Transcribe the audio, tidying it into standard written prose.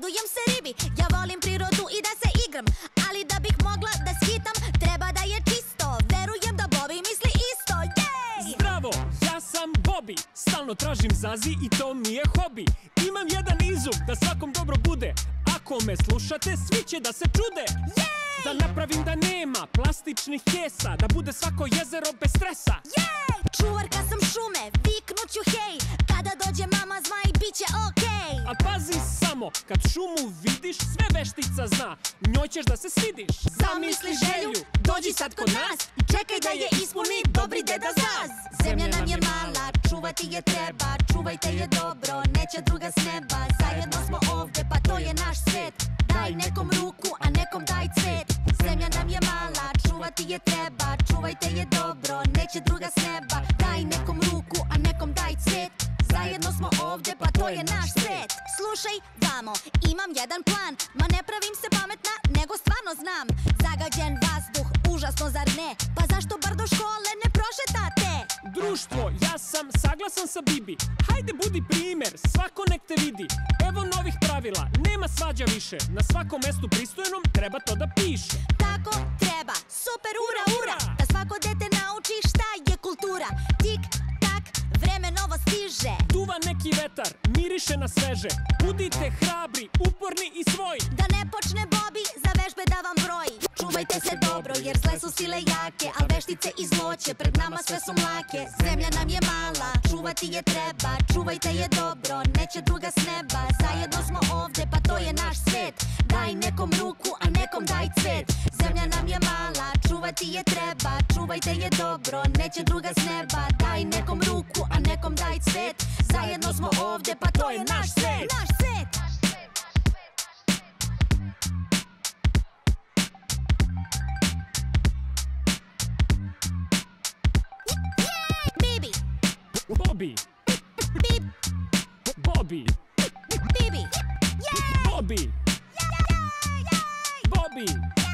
radujem se ribi. Ja volim prirodu i da se igram, ali da bih mogla da skitam, treba da je čisto. Verujem da Bobby misli isto, jej! Zdravo, ja sam Bobby, stalno tražim zazi i to mi je hobi. Imam jedan izum da svakom dobro bude, ako me slušate svi će da se čude. Da napravim da nema plastičnih kesa, da bude svako jezero bez stresa. Čuvarka sam šume, viknuću hej, kada dođe mama zma i bit će okej. A pazi samo, kad šumu vidiš, sve veštica zna, njoj ćeš da se svidiš. Zamisli želju, dođi sad kod nas i čekaj da je ispuni dobri deda Zaz. Zemlja nam je mala, čuvati je treba, čuvajte je dobro, neće druga s neba. Zajedno smo ovde, pa to je naš svet, daj nekom ruku, a nekom daj cvet. Zemlja nam je mala, čuvati je treba, čuvajte je dobro, neće druga s neba. Daj nekom ruku, a nekom daj cvet, zajedno smo ovde, pa to je naš svet. Slušaj, vamo, imam jedan plan, ma ne pravim se pametna, nego stvarno znam. Zagađen vazduh, užasno zar ne? Pa zašto bar do škole ne prošetate? Društvo, ja sam saglasan sa Bibi, hajde budi primer, svako nek te vidi. Evo novih pravila, nema svađa više, na svakom mestu pristojenom treba to da piše. Tako treba, super ura ura, da svako dete nauči šta je kultura. Tik tak, vreme novo stiže, duva neki vetar, miriše na sveže. Budite hrabri, uporni i svoji, da ne počne Bobby za vežbe da vam broji. Čuvajte se dobro jer zle su sile jake, al veštice i zloće pred nama sve su mlake. Zemlja nam je mala, čuvati je treba, čuvajte je dobro, neće druga s neba. Zajedno smo ovde, pa to je naš svet, daj nekom ruku, a nekom daj cvet. Zemlja nam je mala, čuvati je treba, čuvajte je dobro, neće druga s neba. Daj nekom ruku, a nekom daj cvet, zajedno smo ovde, pa to je naš svet. Naš svet! Bobby, Bip, Bobby, Bibi, Bobby, Bobby.